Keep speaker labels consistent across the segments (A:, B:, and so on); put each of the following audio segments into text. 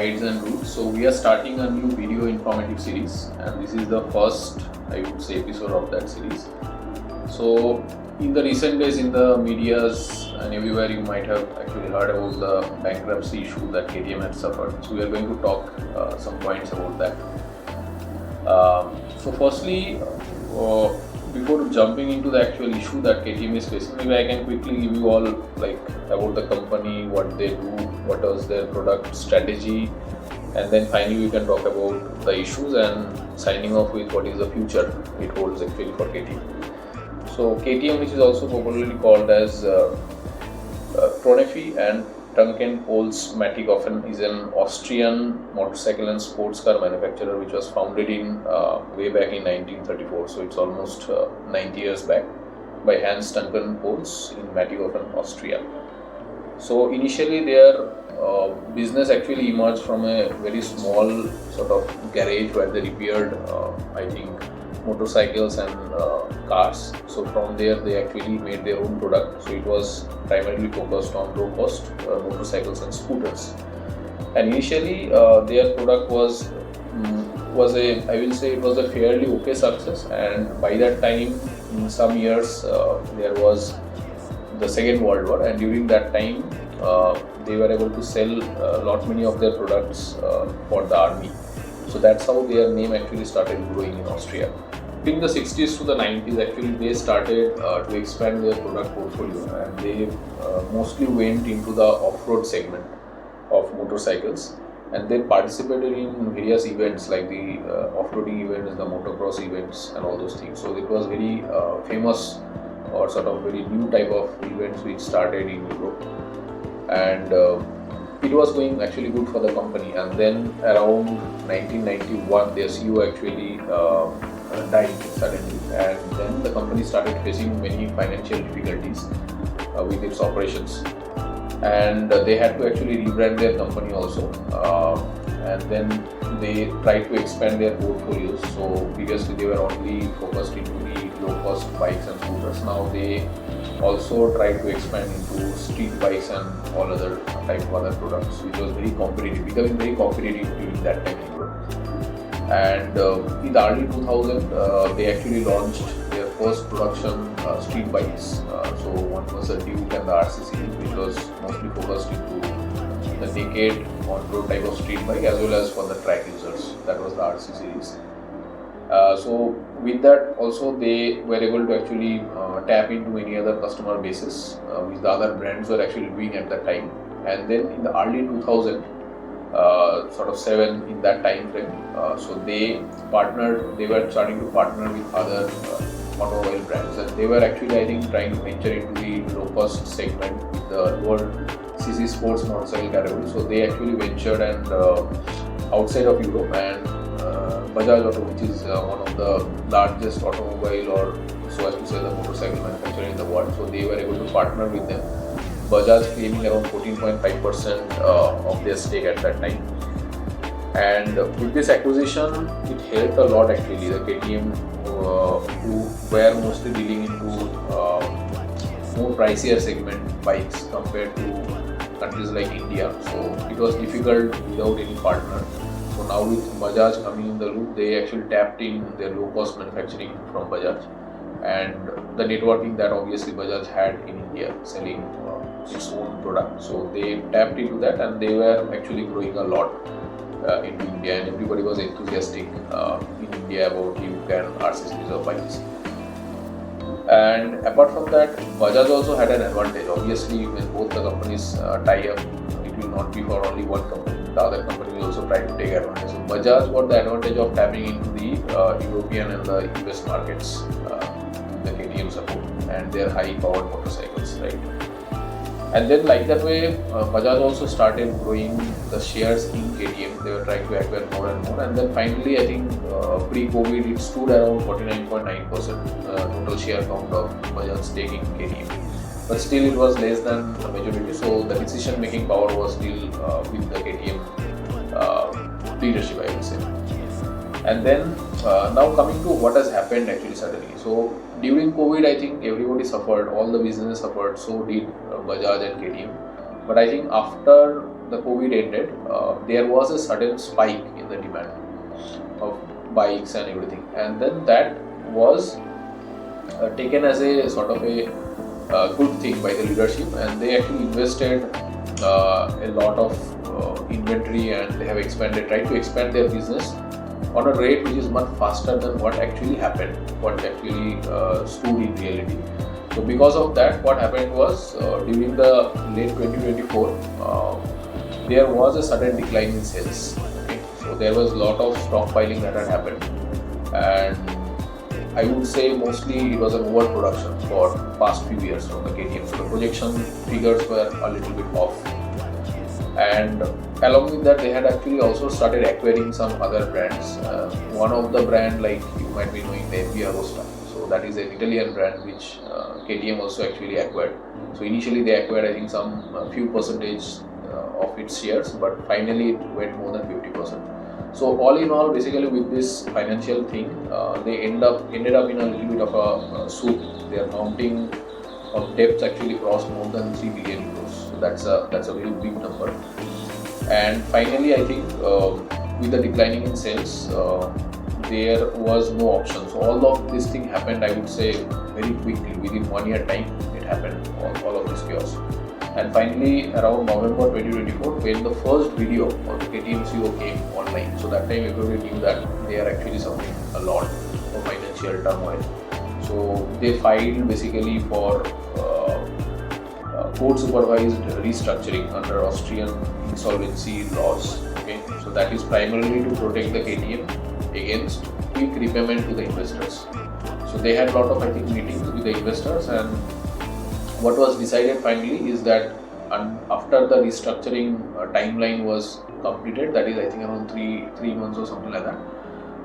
A: guides and routes. So we are starting a new video informative series, and this is the first, I would say, episode of that series. So in the recent days in the medias and everywhere you might have actually heard about the bankruptcy issue that KTM had suffered. So we are going to talk some points about that. So firstly, before jumping into the actual issue that KTM is facing, maybe I can quickly give you all about the company, what they do, what was their product strategy, and then finally we can talk about the issues and signing off with what is the future it holds actually for KTM. So KTM, which is also popularly called as Tronefi and Trunkenpolz Mattighofen, is an Austrian motorcycle and sports car manufacturer which was founded in way back in 1934. So it's almost 90 years back by Hans Trunkenpolz in Mattighofen, Austria. So initially their business actually emerged from a very small sort of garage where they repaired, motorcycles and cars. So from there they actually made their own product. So it was primarily focused on low cost motorcycles and scooters. And initially their product was a, I will say it was a fairly okay success. And by that time, in some years, there was the Second World War, and during that time they were able to sell many of their products for the army. So that's how their name actually started growing in Austria. In the 60s to the 90s, actually they started to expand their product portfolio, and they mostly went into the off-road segment of motorcycles, and they participated in various events like the off-roading events, the motocross events and all those things. So it was very famous or sort of very new type of events which started in Europe, and it was going actually good for the company. And then around 1991 their CEO actually died suddenly, and then the company started facing many financial difficulties with its operations, and they had to actually rebrand their company also, and then they tried to expand their portfolios. So previously they were only focused into the low cost bikes and scooters. Now they also tried to expand into street bikes and all other type of other products, which was very competitive, becoming very competitive during that time in Europe. And in the early 2000, they actually launched their first production street bikes. So one was the Duke and the RC series, which was mostly focused into the naked on-road type of street bike as well as for the track users. That was the RC series. So with that also they were able to actually tap into many other customer bases which the other brands were actually doing at that time. And then in the early 2000, sort of 7 in that time frame, so they were starting to partner with other automobile brands, and they were actually, I think, trying to venture into the low cost segment, the lower CC sports motorcycle category. So they actually ventured and outside of Europe, and Bajaj Auto, which is one of the largest automobile, or so as to say, the motorcycle manufacturer in the world. So they were able to partner with them, Bajaj claiming around 14.5% of their stake at that time. And with this acquisition, it helped a lot actually. The KTM, who were mostly dealing into more pricier segment bikes compared to countries like India. So it was difficult without any partner. So now with Bajaj coming in the loop, they actually tapped in their low cost manufacturing from Bajaj and the networking that obviously Bajaj had in India, selling its own product. So they tapped into that, and they were actually growing a lot in India, and everybody was enthusiastic in India about Duke and RC series of bikes. And apart from that, Bajaj also had an advantage. Obviously, when both the companies tie up, it will not be for only one company. The other company will also try to take advantage. So Bajaj got the advantage of tapping into the European and the US markets with the KTM support and their high-powered motorcycles, right? And then like that way, Bajaj also started growing the shares in KTM. They were trying to acquire more and more. And then finally, I think pre-COVID, it stood around 49.9% total share count of Bajaj stake in KTM. But still, it was less than the majority. So the decision-making power was still with the KTM leadership, I would say. And then now coming to what has happened actually suddenly. So during COVID, I think everybody suffered, all the business suffered, so did Bajaj and KTM. But I think after the COVID ended, there was a sudden spike in the demand of bikes and everything, and then that was taken as a sort of a good thing by the leadership, and they actually invested a lot of inventory, and they have tried to expand their business on a rate which is much faster than what actually happened, what actually stood in reality. So because of that, what happened was during the late 2024, there was a sudden decline in sales. Okay? So there was a lot of stockpiling that had happened, and I would say mostly it was an overproduction for past few years from the KTM. So the projection figures were a little bit off. And along with that, they had actually also started acquiring some other brands. One of the brand, like you might be knowing, the enthusiast. So that is an Italian brand which KTM also actually acquired. So initially they acquired, I think, some few percentage of its shares, but finally it went more than 50%. So all in all, basically with this financial thing, they ended up in a little bit of a soup. Their mounting of debts actually crossed more than 3 billion euros. So that's a very big number. And finally, I think with the declining in sales, there was no option. So all of this thing happened, I would say, very quickly. Within 1 year time, it happened, all of this chaos. And finally, around November 2024, when the first video of the KTM CEO came online, so that time everybody knew that they are actually suffering a lot of financial turmoil. So they filed basically for court-supervised restructuring under Austrian insolvency laws. Okay, so that is primarily to protect the KTM against quick repayment to the investors. So they had a lot of, I think, meetings with the investors, and what was decided finally is that after the restructuring timeline was completed, that is, I think, around three months or something like that,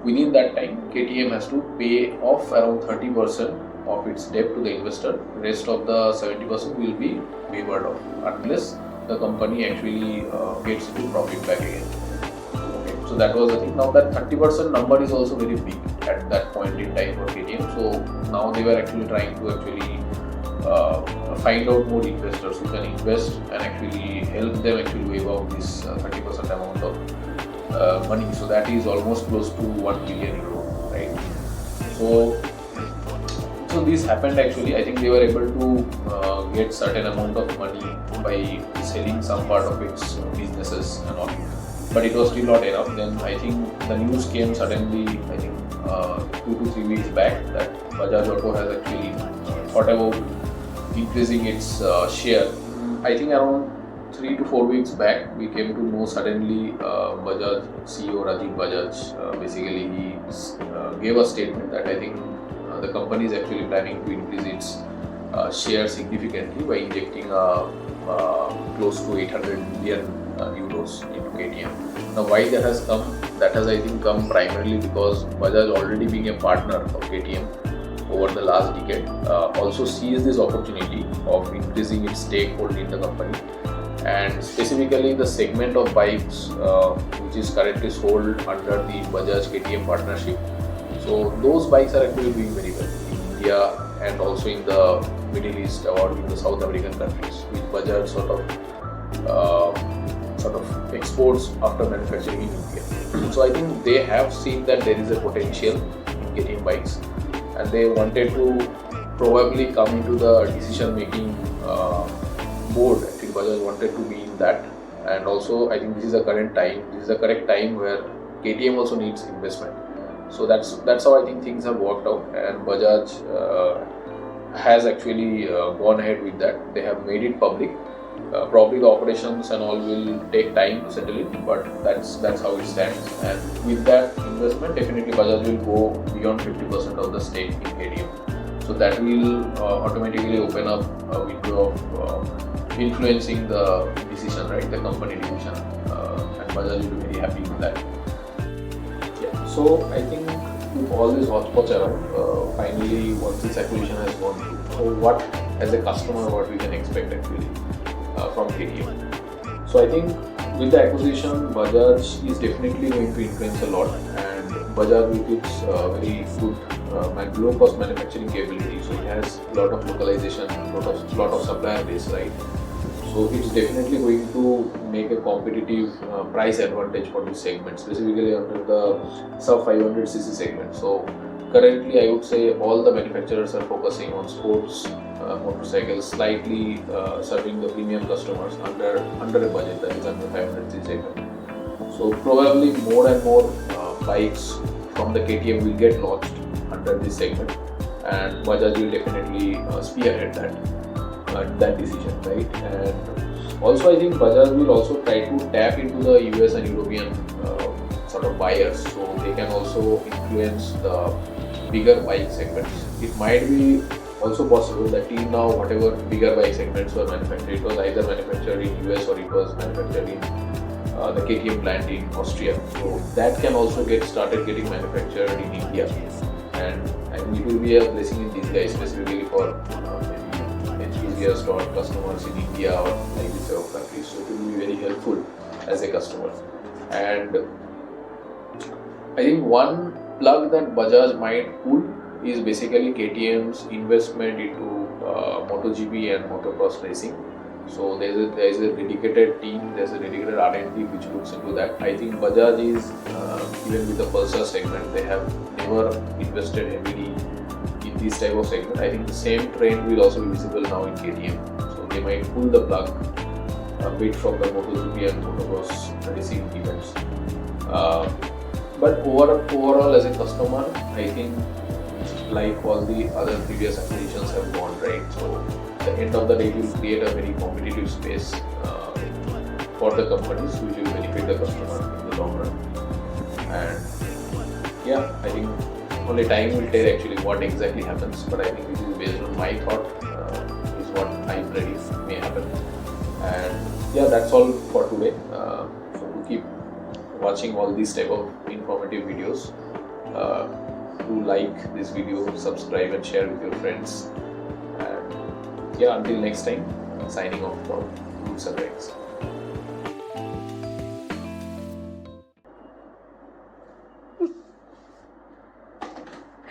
A: within that time KTM has to pay off around 30% of its debt to the investor. Rest of the 70% will be waived off unless the company actually gets into profit back again. Okay, so that was the thing. Now that 30% number is also very big at that point in time for KTM. So now they were actually trying to find out more investors who can invest and actually help them actually waive out this 30% amount of money. So that is almost close to 1 billion euro, right? So this happened actually. I think they were able to get certain amount of money by selling some part of its businesses and all, but it was still not enough. Then I think the news came suddenly, I think 2 to 3 weeks back, that Bajaj Auto has actually thought about increasing its share. I think around 3 to 4 weeks back, we came to know suddenly Bajaj CEO Rajiv Bajaj basically he gave a statement that I think the company is actually planning to increase its share significantly by injecting close to 800 million euros into KTM. Now why that has come? That has, I think, come primarily because Bajaj, already being a partner of KTM over the last decade, also sees this opportunity of increasing its stakeholding in the company, and specifically the segment of bikes which is currently sold under the Bajaj KTM partnership. So those bikes are actually doing very well in India and also in the Middle East or in the South American countries, which Bajaj sort of exports after manufacturing in India. So I think they have seen that there is a potential in KTM bikes, and they wanted to probably come into the decision-making board. Actually, Bajaj wanted to be in that, and also I think this is the correct time where KTM also needs investment. So that's how I think things have worked out, and Bajaj has actually gone ahead with that. They have made it public. Probably the operations and all will take time to settle it, but that's how it stands. And with that investment, definitely Bajaj will go beyond 50% of the stake in KTM. So that will automatically open up a window of influencing the decision, right? The company decision, and Bajaj will be very happy with that. Yeah. So I think with all this hotspot around, finally once this acquisition has gone through, so what as a customer, what we can expect actually from KTM. So I think with the acquisition, Bajaj is definitely going to influence a lot, and Bajaj with its very good low-cost manufacturing capability, so it has a lot of localization, lot of supplier base, right? So it's definitely going to make a competitive price advantage for this segment, specifically under the sub 500cc segment. So currently, I would say all the manufacturers are focusing on sports motorcycles, slightly serving the premium customers under a budget that is under 500cc segment. So probably more and more bikes from the KTM will get launched under this segment, and Bajaj will definitely spearhead that decision, right? And also, I think Bajaj will also try to tap into the US and European sort of buyers, so they can also influence the bigger bike segments. It might be also possible that till now, whatever bigger bike segments were manufactured, it was either manufactured in US or it was manufactured in the KTM plant in Austria. So that can also get started getting manufactured in India, and I think it will be a blessing in disguise, specifically for maybe enthusiast or customers in India or like this sort of countries. So it will be very helpful as a customer. And I think one plug that Bajaj might pull is basically KTM's investment into MotoGP and motocross racing. So there is a dedicated team, there's a dedicated R&D which looks into that. I think Bajaj is, even with the Pulsar segment, they have never invested heavily in this type of segment. I think the same trend will also be visible now in KTM. So they might pull the plug a bit from the MotoGP and motocross racing events. But overall, as a customer, I think like all the other previous acquisitions have gone, right? So the end of the day will create a very competitive space for the companies, which will benefit the customer in the long run. And yeah, I think only time will tell actually what exactly happens, but I think this is based on my thought, is what I predict may happen. And yeah, that's all for today. So to keep watching all these type of informative videos, do like this video, subscribe and share with your friends. And yeah, until next time, signing off from Roots and Regs.